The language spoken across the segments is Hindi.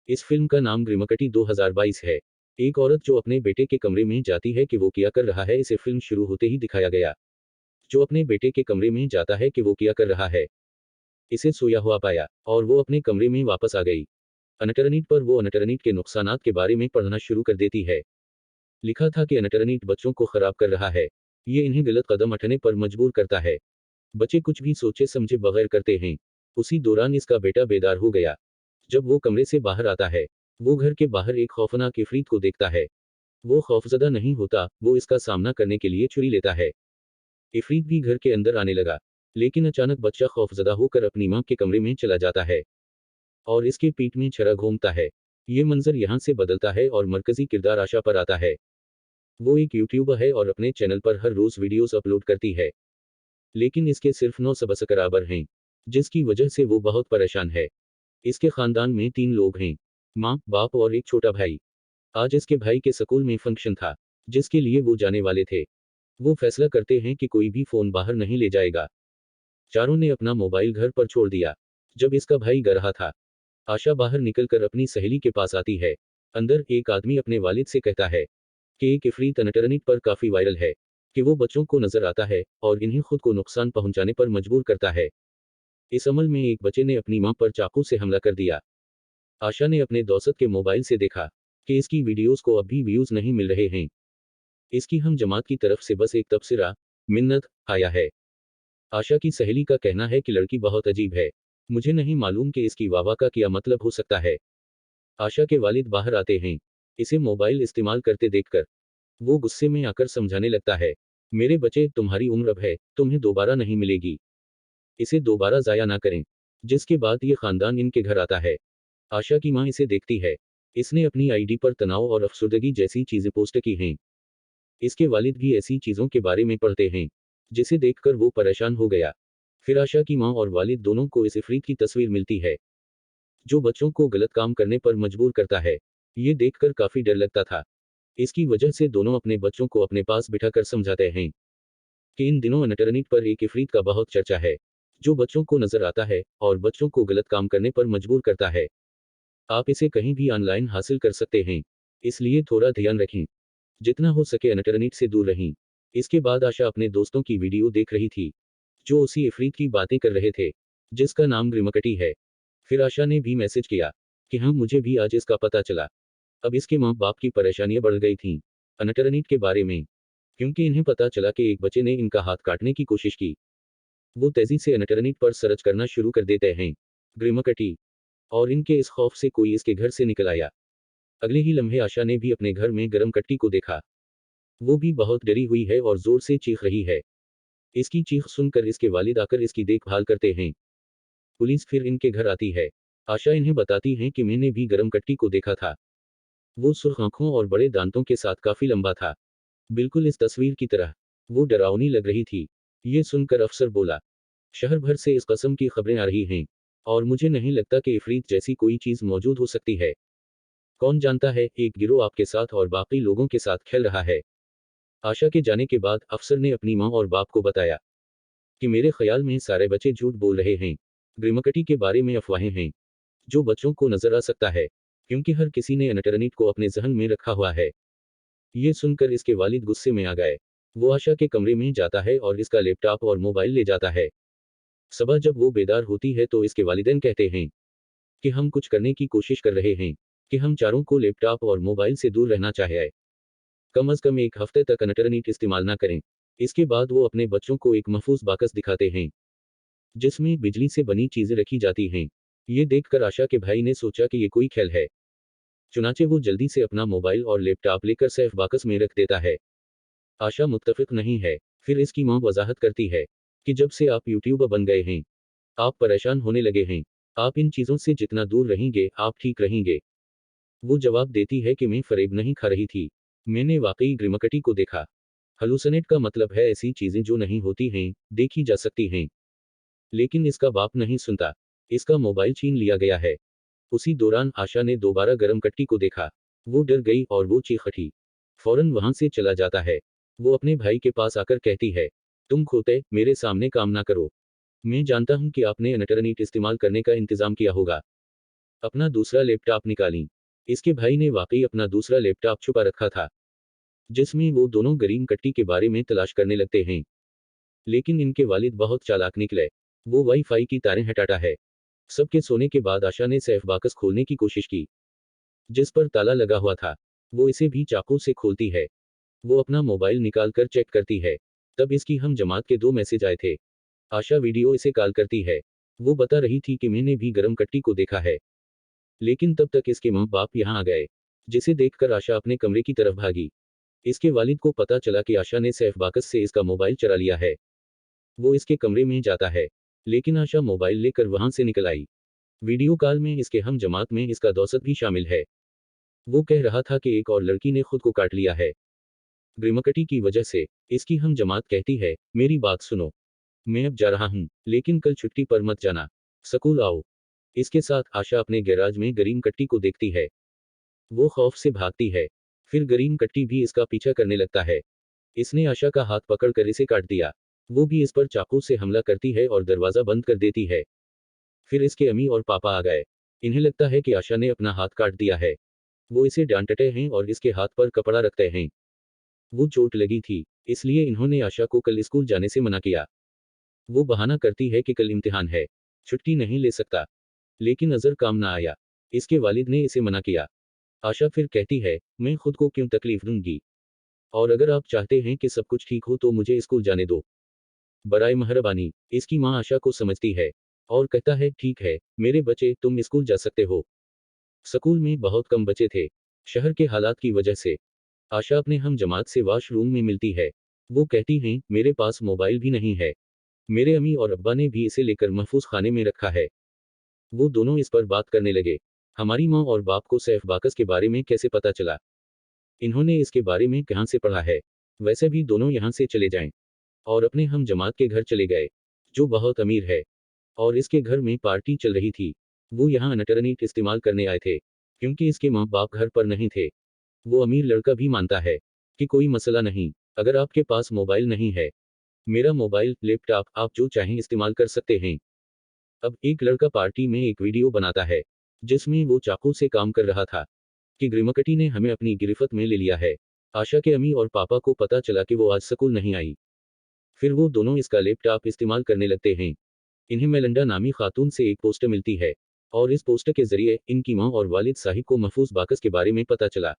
इस फिल्म का नाम ग्रिमकटी 2022 है। एक औरत जो अपने बेटे के कमरे में जाती है कि वो क्या कर रहा है, इसे फिल्म शुरू होते ही दिखाया गया। जो अपने बेटे के कमरे में जाता है कि वो क्या कर रहा है, इसे सोया हुआ पाया और वो अपने कमरे में वापस आ गई। इंटरनेट पर वो इंटरनेट के नुकसानात के बारे में पढ़ना शुरू कर देती है। लिखा था कि इंटरनेट बच्चों को खराब कर रहा है। ये इन्हें गलत कदम उठाने पर मजबूर करता है। बच्चे कुछ भी सोचे समझे बगैर करते हैं। उसी दौरान इसका बेटा बेदार हो गया। जब वो कमरे से बाहर आता है, वो घर के बाहर एक खौफनाक इफरीत को देखता है। वो खौफजदा नहीं होता, वो इसका सामना करने के लिए छुरी लेता है। इफरीत भी घर के अंदर आने लगा, लेकिन अचानक बच्चा खौफजदा होकर अपनी मां के कमरे में चला जाता है और इसके पीठ में छरा घूमता है। ये मंजर यहाँ से बदलता है और मरकजी किरदार आशा पर आता है। वो एक यूट्यूबर है और अपने चैनल पर हर रोज वीडियोस अपलोड करती है, लेकिन इसके सिर्फ 9 सब्सक्राइबर हैं, जिसकी वजह से वो बहुत परेशान है। इसके खानदान में 3 लोग हैं, माँ, बाप और एक छोटा भाई। आज इसके भाई के स्कूल में फंक्शन था, जिसके लिए वो जाने वाले थे। वो फैसला करते हैं कि कोई भी फोन बाहर नहीं ले जाएगा। चारों ने अपना मोबाइल घर पर छोड़ दिया। जब इसका भाई गा रहा था, आशा बाहर निकलकर अपनी सहेली के पास आती है। अंदर एक आदमी अपने वालिद से कहता है कि एक इफरीत इंटरनेट पर काफी वायरल है, कि वो बच्चों को नजर आता है और इन्हें खुद को नुकसान पहुंचाने पर मजबूर करता है। इस अमल में एक बच्चे ने अपनी मां पर चाकू से हमला कर दिया। आशा ने अपने दोस्त के मोबाइल से देखा कि इसकी वीडियोस को अब भी व्यूज नहीं मिल रहे हैं। इसकी हम जमात की तरफ से बस एक तबसरा, मिन्नत, आया है। आशा की सहेली का कहना है कि लड़की बहुत अजीब है। मुझे नहीं मालूम कि इसकी वाह का क्या मतलब हो सकता है। आशा के वालिद बाहर आते हैं, इसे मोबाइल इस्तेमाल करते देखकर। वो गुस्से में आकर समझाने लगता है, मेरे बच्चे, तुम्हारी उम्र अब है, तुम्हें दोबारा नहीं मिलेगी। इसे दोबारा जाया ना करें। जिसके बाद ये खानदान इनके घर आता है। आशा की मां इसे देखती है। इसने अपनी आईडी पर तनाव और अफसुर्दगी जैसी चीजें पोस्ट की हैं। इसके वालिद भी ऐसी चीजों के बारे में पढ़ते हैं, जिसे देखकर वो परेशान हो गया। फिर आशा की मां और वालिद दोनों को इस इफरीत की तस्वीर मिलती है, जो बच्चों को गलत काम करने पर मजबूर करता है। ये देखकर काफी डर लगता था। इसकी वजह से दोनों अपने बच्चों को अपने पास बिठाकर समझाते हैं कि इन दिनों इंटरनेट पर एक इफरीत का बहुत चर्चा है, जो बच्चों को नजर आता है और बच्चों को गलत काम करने पर मजबूर करता है। आप इसे कहीं भी ऑनलाइन हासिल कर सकते हैं, इसलिए थोड़ा ध्यान रखें। जितना हो सके इंटरनेट से दूर रहें। इसके बाद आशा अपने दोस्तों की वीडियो देख रही थी, जो उसी इफरीत की बातें कर रहे थे, जिसका नाम ग्रिमकटी है। फिर आशा ने भी मैसेज किया कि हाँ, मुझे भी आज इसका पता चला। अब इसके माँ बाप की परेशानियां बढ़ गई थीं इंटरनेट के बारे में, क्योंकि इन्हें पता चला कि एक बच्चे ने इनका हाथ काटने की कोशिश की। वो तेजी से इंटरनेट पर सर्च करना शुरू कर देते हैं, ग्रिमकटी, और इनके इस खौफ से कोई इसके घर से निकल आया। अगले ही लम्हे आशा ने भी अपने घर में गरम कट्टी को देखा। वो भी बहुत डरी हुई है और जोर से चीख रही है। इसकी चीख सुनकर इसके वालिद आकर इसकी देखभाल करते हैं। पुलिस फिर इनके घर आती है। आशा इन्हें बताती है कि मैंने भी गरम कट्टी को देखा था। वो सुर्ख आंखों और बड़े दांतों के साथ काफी लंबा था, बिल्कुल इस तस्वीर की तरह। वो डरावनी लग रही थी। ये सुनकर अफसर बोला, शहर भर से इस कस्म की खबरें आ रही हैं, और मुझे नहीं लगता कि इफरीत जैसी कोई चीज मौजूद हो सकती है। कौन जानता है, एक गिरोह आपके साथ और बाकी लोगों के साथ खेल रहा है। आशा के जाने के बाद अफसर ने अपनी मां और बाप को बताया कि मेरे ख्याल में सारे बच्चे झूठ बोल रहे हैं। ग्रिमकटी के बारे में अफवाहें हैं, जो बच्चों को नजर आ सकता है, क्योंकि हर किसी ने इंटरनेट को अपने जहन में रखा हुआ है। ये सुनकर इसके वालिद गुस्से में आ गए। वो आशा के कमरे में जाता है और इसका लैपटॉप और मोबाइल ले जाता है। सुबह जब वो बेदार होती है तो इसके वालिदैन कहते हैं कि हम कुछ करने की कोशिश कर रहे हैं, कि हम चारों को लैपटॉप और मोबाइल से दूर रहना चाहिए। कम अज कम 1 हफ्ते तक इंटरनेट इस्तेमाल ना करें। इसके बाद वो अपने बच्चों को एक महफूज बाकस दिखाते हैं, जिसमें बिजली से बनी चीजें रखी जाती हैं। ये देखकर आशा के भाई ने सोचा कि ये कोई खेल है। चुनाचे वो जल्दी से अपना मोबाइल और लैपटॉप लेकर सेफ बाकस में रख देता है। आशा मुत्तफिक नहीं है। फिर इसकी मां वजाहत करती है कि जब से आप यूट्यूबर बन गए हैं, आप परेशान होने लगे हैं। आप इन चीजों से जितना दूर रहेंगे, आप ठीक रहेंगे। वो जवाब देती है कि मैं फरेब नहीं खा रही थी। मैंने वाकई ग्रिमकटी को देखा। हलूसिनेट का मतलब है ऐसी चीजें जो नहीं होती हैं, देखी जा सकती हैं। लेकिन इसका बाप नहीं सुनता। इसका मोबाइल छीन लिया गया है। उसी दौरान आशा ने दोबारा गरम कट्टी को देखा। वो डर गई और वो चीख उठी। फौरन वहां से चला जाता है। वो अपने भाई के पास आकर कहती है, तुम खोते मेरे सामने काम ना करो। मैं जानता हूं कि आपने इंटरनेट इस्तेमाल करने का इंतजाम किया होगा। अपना दूसरा लैपटॉप निकाली। इसके भाई ने वाकई अपना दूसरा लैपटॉप छुपा रखा था, जिसमें वो दोनों गरीम कट्टी के बारे में तलाश करने लगते हैं। लेकिन इनके वालिद बहुत चालाक निकले। वो वाईफाई की तारें हटाता है। सबके सोने के बाद आशा ने सेफ बाकस खोलने की कोशिश की, जिस पर ताला लगा हुआ था। वो इसे भी चाकू से खोलती है। वो अपना मोबाइल निकाल कर चेक करती है। तब इसकी हम जमात के 2 मैसेज आए थे। आशा वीडियो इसे कॉल करती है। वो बता रही थी कि मैंने भी गरम कट्टी को देखा है। लेकिन तब तक इसके माँ बाप यहाँ आ गए, जिसे देखकर आशा अपने कमरे की तरफ भागी। इसके वालिद को पता चला कि आशा ने सैफ बाकस से इसका मोबाइल चुरा लिया है। वो इसके कमरे में जाता है, लेकिन आशा मोबाइल लेकर वहां से निकल आई। वीडियो कॉल में इसके हम जमात में इसका दोस्त भी शामिल है। वो कह रहा था कि एक और लड़की ने खुद को काट लिया है ग्रिमकटी की वजह से। इसकी हम जमात कहती है, मेरी बात सुनो, मैं अब जा रहा हूँ, लेकिन कल छुट्टी पर मत जाना, स्कूल आओ। इसके साथ आशा अपने गैराज में गरीम कट्टी को देखती है। वो खौफ से भागती है। फिर गरीम कट्टी भी इसका पीछा करने लगता है। इसने आशा का हाथ पकड़कर इसे काट दिया। वो भी इस पर चाकू से हमला करती है और दरवाजा बंद कर देती है। फिर इसके अम्मी और पापा आ गए। इन्हें लगता है कि आशा ने अपना हाथ काट दिया है। वो इसे डांटते हैं और इसके हाथ पर कपड़ा रखते हैं। वो चोट लगी थी, इसलिए इन्होंने आशा को कल स्कूल जाने से मना किया। वो बहाना करती है कि कल इम्तिहान है, छुट्टी नहीं ले सकता। लेकिन अजहर काम ना आया। इसके वालिद ने इसे मना किया। आशा फिर कहती है, मैं खुद को क्यों तकलीफ दूंगी, और अगर आप चाहते हैं कि सब कुछ ठीक हो तो मुझे स्कूल जाने दो, बराए मेहरबानी। इसकी माँ आशा को समझती है और कहता है, ठीक है मेरे बच्चे, तुम स्कूल जा सकते हो। स्कूल में बहुत कम बच्चे थे, शहर के हालात की वजह से। आशा अपने हम जमात से वॉशरूम में मिलती है। वो कहती हैं, मेरे पास मोबाइल भी नहीं है, मेरे अम्मी और अब्बा ने भी इसे लेकर महफूज खाने में रखा है। वो दोनों इस पर बात करने लगे। हमारी माँ और बाप को सैफ बाकस के बारे में कैसे पता चला, इन्होंने इसके बारे में कहाँ से पढ़ा है। वैसे भी दोनों यहाँ से चले जाएं। और अपने हम जमात के घर चले गए, जो बहुत अमीर है, और इसके घर में पार्टी चल रही थी। वो यहाँ इंटरनेट इस्तेमाल करने आए थे, क्योंकि इसके माँ बाप घर पर नहीं थे। वो अमीर लड़का भी मानता है कि कोई मसला नहीं, अगर आपके पास मोबाइल नहीं है, मेरा मोबाइल लैपटॉप आप जो चाहें इस्तेमाल कर सकते हैं। अब एक लड़का पार्टी में एक वीडियो बनाता है, जिसमें वो चाकू से काम कर रहा था कि ग्रिमकटी ने हमें अपनी गिरफ्त में ले लिया है। आशा के अम्मी और पापा को पता चला कि वो आज स्कूल नहीं आई। फिर वो दोनों इसका लैपटॉप इस्तेमाल करने लगते हैं। इन्हें मेलिंडा नामी खातून से एक पोस्टर मिलती है, और इस पोस्टर के जरिए इनकी माँ और वालिद साहिब को महफूज बाकस के बारे में पता चला।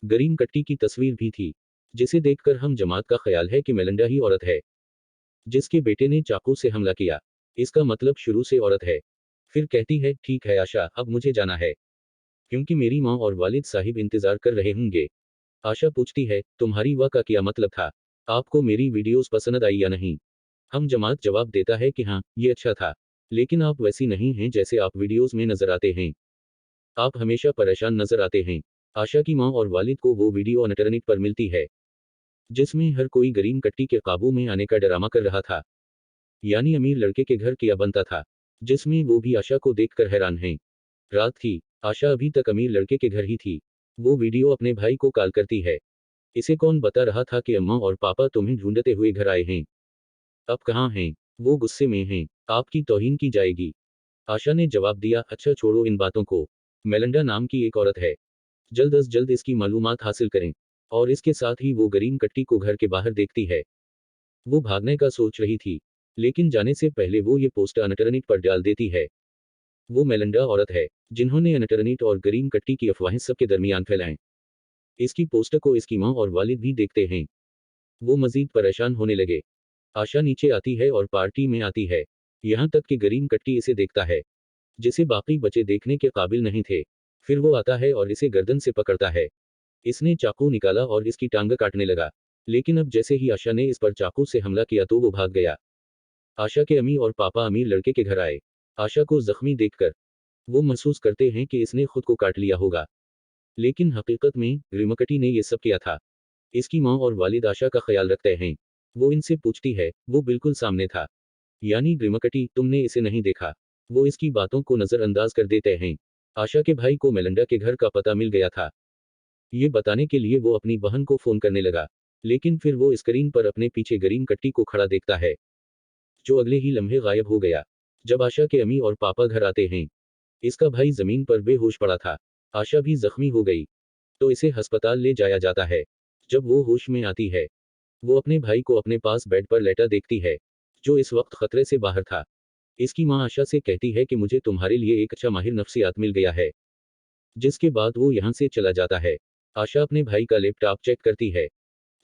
गरीम कट्टी की तस्वीर भी थी, जिसे देखकर हम जमात का ख्याल है कि मेलिंडा ही औरत है जिसके बेटे ने चाकू से हमला किया। इसका मतलब शुरू से औरत है। फिर कहती है, ठीक है आशा, अब मुझे जाना है, क्योंकि मेरी माँ और वालिद साहिब इंतजार कर रहे होंगे। आशा पूछती है, तुम्हारी वाह का क्या मतलब था, आपको मेरी वीडियोस पसंद आई या नहीं। हम जमात जवाब देता है कि हाँ, ये अच्छा था, लेकिन आप वैसी नहीं हैं जैसे आप वीडियोस में नजर आते हैं। आप हमेशा परेशान नजर आते हैं। आशा की माँ और वालिद को वो वीडियो इंटरनेट पर मिलती है, जिसमें हर कोई गरीम कट्टी के काबू में आने का ड्रामा कर रहा था, यानी अमीर लड़के के घर किया बनता था, जिसमें वो भी आशा को देखकर हैरान हैं। रात थी, आशा अभी तक अमीर लड़के के घर ही थी। वो वीडियो अपने भाई को कॉल करती है। इसे कौन बता रहा था कि अम्मा और पापा तुम्हें ढूंढते हुए घर आए हैं, अब कहाँ हैं। वो गुस्से में हैं, आपकी तौहीन की जाएगी। आशा ने जवाब दिया, अच्छा छोड़ो इन बातों को, मेलिंडा नाम की एक औरत है, जल्द अज जल्द इसकी मालूमात हासिल करें। और इसके साथ ही वो गरीम कट्टी को घर के बाहर देखती है। वो भागने का सोच रही थी, लेकिन जाने से पहले वो ये पोस्टर इंटरनेट पर डाल देती है। वो मेलिंडा औरत है जिन्होंने इंटरनेट और गरीम कट्टी की अफवाहें सबके दरमियान फैलाएं। इसकी पोस्टर को इसकी माँ और वालिद भी देखते हैं। वो मजीद परेशान होने लगे। आशा नीचे आती है और पार्टी में आती है, यहाँ तक कि गरीम कट्टी इसे देखता है, जिसे बाकी बच्चे देखने के काबिल नहीं थे। फिर वो आता है और इसे गर्दन से पकड़ता है। इसने चाकू निकाला और इसकी टांग काटने लगा, लेकिन अब जैसे ही आशा ने इस पर चाकू से हमला किया तो वो भाग गया। आशा के अम्मी और पापा अमीर लड़के के घर आए। आशा को जख्मी देखकर वो महसूस करते हैं कि इसने खुद को काट लिया होगा, लेकिन हकीकत में रिमकटी ने यह सब किया था। इसकी माँ और वालिद आशा का ख्याल रखते हैं। वो इनसे पूछती है, वो बिल्कुल सामने था, यानी ग्रिमकटी, तुमने इसे नहीं देखा। वो इसकी बातों को नजरअंदाज कर देते हैं। आशा के भाई को मेलिंडा के घर का पता मिल गया था। ये बताने के लिए वो अपनी बहन को फोन करने लगा, लेकिन फिर वो स्क्रीन पर अपने पीछे गरीम कट्टी को खड़ा देखता है, जो अगले ही लम्हे गायब हो गया। जब आशा के अम्मी और पापा घर आते हैं, इसका भाई जमीन पर बेहोश पड़ा था। आशा भी जख्मी हो गई, तो इसे अस्पताल ले जाया जाता है। जब वो होश में आती है, वो अपने भाई को अपने पास बेड पर लेटा देखती है, जो इस वक्त खतरे से बाहर था। इसकी मां आशा से कहती है कि मुझे तुम्हारे लिए एक अच्छा माहिर नफ्सियात मिल गया है, जिसके बाद वो यहाँ से चला जाता है। आशा अपने भाई का लैपटॉप चेक करती है,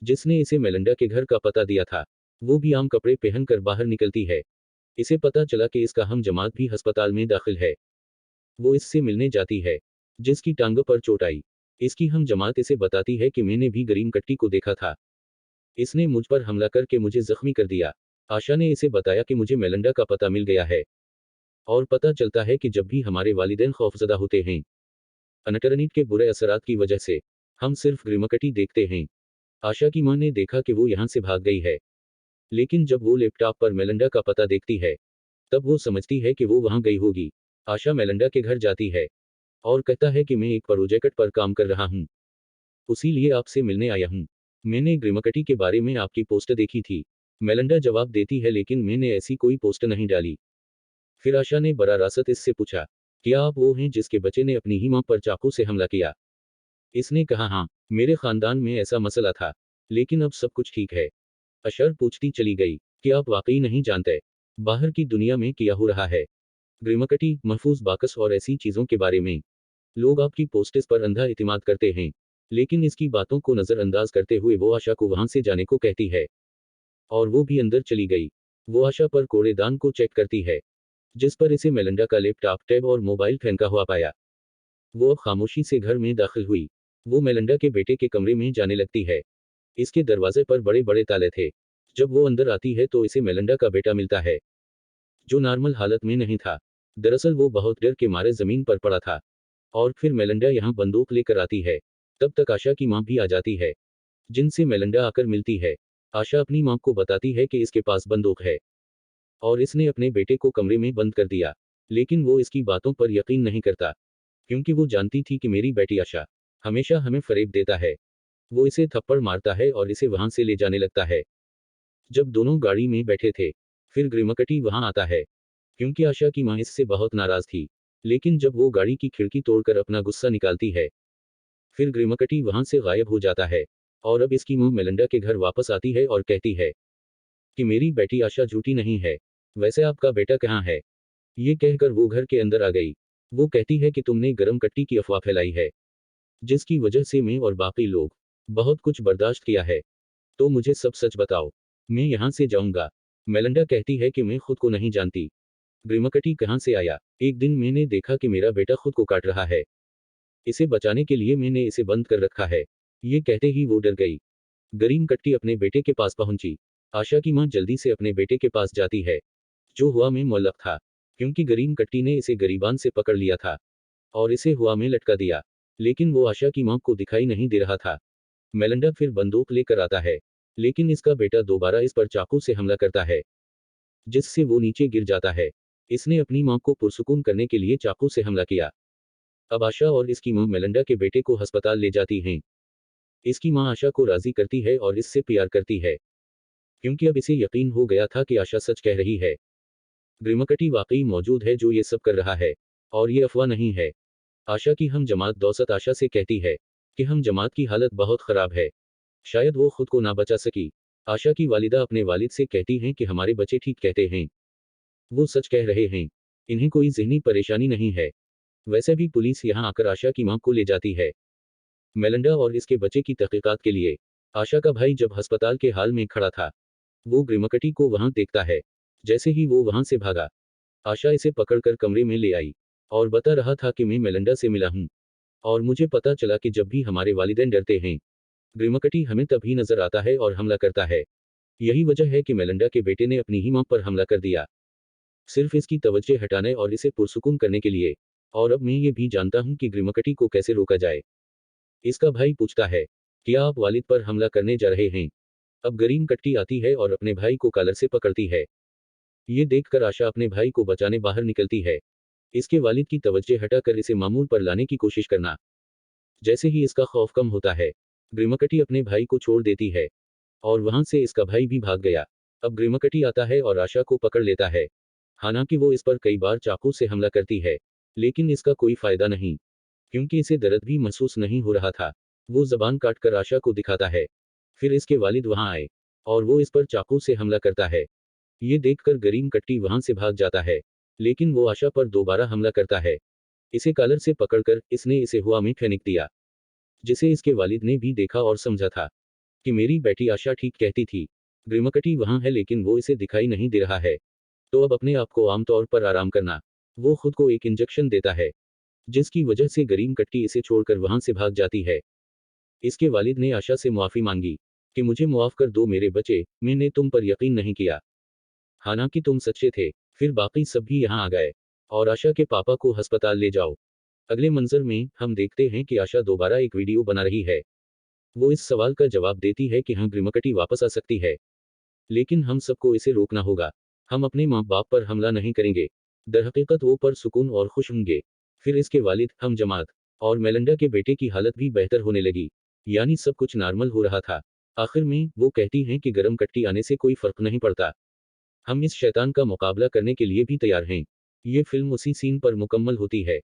जिसने इसे मेलिंडा के घर का पता दिया था। वो भी आम कपड़े पहनकर बाहर निकलती है। इसे पता चला कि इसका हम जमात भी अस्पताल में दाखिल है। वो इससे मिलने जाती है, जिसकी टांग पर चोट आई। इसकी हम जमात इसे बताती है कि मैंने भी गरीम कट्टी को देखा था, इसने मुझ पर हमला करके मुझे जख्मी कर दिया। आशा ने इसे बताया कि मुझे मेलिंडा का पता मिल गया है, और पता चलता है कि जब भी हमारे वालिदैन खौफजदा होते हैं इंटरनेट के बुरे असरात की वजह से, हम सिर्फ ग्रीमकटी देखते हैं। आशा की मां ने देखा कि वो यहाँ से भाग गई है, लेकिन जब वो लैपटॉप पर मेलिंडा का पता देखती है, तब वो समझती है कि वो वहां गई होगी। आशा मेलिंडा के घर जाती है और कहता है कि मैं एक प्रोजेक्ट पर काम कर रहा हूँ, उसी लिए आपसे मिलने आया हूँ। मैंने ग्रीमकटी के बारे में आपकी पोस्ट देखी थी। मेलिंडा जवाब देती है, लेकिन मैंने ऐसी कोई पोस्ट नहीं डाली। फिर आशा ने बड़ा रासत इससे पूछा, क्या आप वो हैं जिसके बच्चे ने अपनी ही मां पर चाकू से हमला किया? इसने कहा, हाँ, मेरे खानदान में ऐसा मसला था, लेकिन अब सब कुछ ठीक है। अशर पूछती चली गई, कि आप वाकई नहीं जानते बाहर की दुनिया में क्या हो रहा है? ग्रीमकटी, महफूज बाकस और ऐसी चीजों के बारे में। लोग आपकी पोस्ट्स पर अंधा इतिमाद करते हैं, लेकिन इसकी बातों को नजरअंदाज करते हुए वो आशा को वहां से जाने को कहती है, और वो भी अंदर चली गई। वो आशा पर कूड़ेदान को चेक करती है, जिस पर इसे मेलिंडा का लैपटॉप, टैब और मोबाइल फेंका हुआ पाया। वो अब खामोशी से घर में दाखिल हुई। वो मेलिंडा के बेटे के कमरे में जाने लगती है। इसके दरवाजे पर बड़े बड़े ताले थे। जब वो अंदर आती है तो इसे मेलिंडा का बेटा मिलता है, जो नॉर्मल हालत में नहीं था। दरअसल वो बहुत डर के मारे जमीन पर पड़ा था। और फिर मेलिंडा यहाँ बंदूक लेकर आती है। तब तक आशा की मां भी आ जाती है, जिनसे मेलिंडा आकर मिलती है। आशा अपनी मां को बताती है कि इसके पास बंदूक है, और इसने अपने बेटे को कमरे में बंद कर दिया। लेकिन वो इसकी बातों पर यकीन नहीं करता, क्योंकि वो जानती थी कि मेरी बेटी आशा हमेशा हमें फरेब देता है। वो इसे थप्पड़ मारता है और इसे वहां से ले जाने लगता है। जब दोनों गाड़ी में बैठे थे, फिर ग्रीमकटी वहां आता है, क्योंकि आशा की मां इससे बहुत नाराज थी। लेकिन जब वो गाड़ी की खिड़की तोड़कर अपना गुस्सा निकालती है, फिर ग्रीमकटी वहां से गायब हो जाता है। और अब इसकी मां मेलिंडा के घर वापस आती है और कहती है कि मेरी बेटी आशा झूठी नहीं है। वैसे आपका बेटा कहाँ है? ये कहकर वो घर के अंदर आ गई। वो कहती है कि तुमने गरम कट्टी की अफवाह फैलाई है, जिसकी वजह से मैं और बाकी लोग बहुत कुछ बर्दाश्त किया है। तो मुझे सब सच बताओ, मैं यहाँ से जाऊंगा। मेलिंडा कहती है कि मैं खुद को नहीं जानती। ग्रीमकटी कहाँ से आया? एक दिन मैंने देखा कि मेरा बेटा खुद को काट रहा है। इसे बचाने के लिए मैंने इसे बंद कर रखा है। ये कहते ही वो डर गई। गरीम कट्टी अपने बेटे के पास पहुंची। आशा की मां जल्दी से अपने बेटे के पास जाती है, जो हुआ में मुअल्लक था, क्योंकि गरीम कट्टी ने इसे गरीबान से पकड़ लिया था और इसे हुआ में लटका दिया। लेकिन वो आशा की मां को दिखाई नहीं दे रहा था। मेलिंडा फिर बंदूक लेकर आता है, लेकिन इसका बेटा दोबारा इस पर चाकू से हमला करता है, जिससे वो नीचे गिर जाता है। इसने अपनी मां को पुरसुकून करने के लिए चाकू से हमला किया। अब आशा और इसकी मां मेलिंडा के बेटे को अस्पताल ले जाती हैं। इसकी मां आशा को राजी करती है और इससे प्यार करती है, क्योंकि अब इसे यकीन हो गया था कि आशा सच कह रही है। ग्रीमकटी वाकई मौजूद है जो ये सब कर रहा है, और ये अफवाह नहीं है। आशा की हम जमात दौसत आशा से कहती है कि हम जमात की हालत बहुत खराब है, शायद वो खुद को ना बचा सकी। आशा की वालिदा अपने वालिद से कहती हैं कि हमारे बच्चे ठीक कहते हैं, वो सच कह रहे हैं, इन्हें कोई जहनी परेशानी नहीं है। वैसे भी पुलिस यहाँ आकर आशा की मां को ले जाती है, मेलिंडा और इसके बच्चे की तहकीकात के लिए। आशा का भाई जब अस्पताल के हाल में खड़ा था, वो ग्रीमकटी को वहां देखता है। जैसे ही वो वहां से भागा, आशा इसे पकड़कर कमरे में ले आई और बता रहा था कि मैं मेलिंडा से मिला हूं, और मुझे पता चला कि जब भी हमारे वालिदैन डरते हैं, ग्रीमकटी हमें तभी नजर आता है और हमला करता है। यही वजह है कि मेलिंडा के बेटे ने अपनी ही मां पर हमला कर दिया, सिर्फ इसकी तवज्जो हटाने और इसे पुरसुकून करने के लिए। और अब मैं ये भी जानता हूं कि ग्रीमकटी को कैसे रोका जाए। इसका भाई पूछता है, क्या आप वालिद पर हमला करने जा रहे हैं? अब गरीम कट्टी आती है और अपने भाई को कॉलर से पकड़ती है। ये देखकर आशा अपने भाई को बचाने बाहर निकलती है, इसके वालिद की तवज्जो हटाकर इसे मामूल पर लाने की कोशिश करना। जैसे ही इसका खौफ कम होता है, ग्रीमकटी अपने भाई को छोड़ देती है, और वहां से इसका भाई भी भाग गया। अब ग्रीमकटी आता है और आशा को पकड़ लेता है। हालांकि वो इस पर कई बार चाकू से हमला करती है, लेकिन इसका कोई फायदा नहीं, क्योंकि इसे दर्द भी महसूस नहीं हो रहा था। वो जबान काटकर आशा को दिखाता है। फिर इसके वालिद वहां आए और वो इस पर चाकू से हमला करता है। ये देखकर गरीम कट्टी वहां से भाग जाता है, लेकिन वो आशा पर दोबारा हमला करता है। इसे कॉलर से पकड़कर इसने इसे हवा में फेंक दिया, जिसे इसके वालिद ने भी देखा और समझा था कि मेरी बेटी आशा ठीक कहती थी। ग्रीमकटी वहां है लेकिन वो इसे दिखाई नहीं दे रहा है। तो अब अपने आप को आमतौर पर आराम करना। वो खुद को एक इंजेक्शन देता है, जिसकी वजह से गरीम कट्टी इसे छोड़कर वहां से भाग जाती है। इसके वालिद ने आशा से मुआफी मांगी कि मुझे मुआफ कर दो मेरे बच्चे, मैंने तुम पर यकीन नहीं किया, हालांकि तुम सच्चे थे। फिर बाकी सब भी यहाँ आ गए और आशा के पापा को अस्पताल ले जाओ। अगले मंजर में हम देखते हैं कि आशा दोबारा एक वीडियो बना रही है। वो इस सवाल का जवाब देती है कि हाँ, ग्रीमकटी वापस आ सकती है, लेकिन हम सबको इसे रोकना होगा। हम अपने माँ बाप पर हमला नहीं करेंगे। दरहकीकत वो पर सुकून और खुश होंगे। फिर इसके वालिद, हम जमात और मेलिंडा के बेटे की हालत भी बेहतर होने लगी, यानी सब कुछ नॉर्मल हो रहा था। आखिर में वो कहती हैं कि गर्म कट्टी आने से कोई फर्क नहीं पड़ता, हम इस शैतान का मुकाबला करने के लिए भी तैयार हैं। ये फिल्म उसी सीन पर मुकम्मल होती है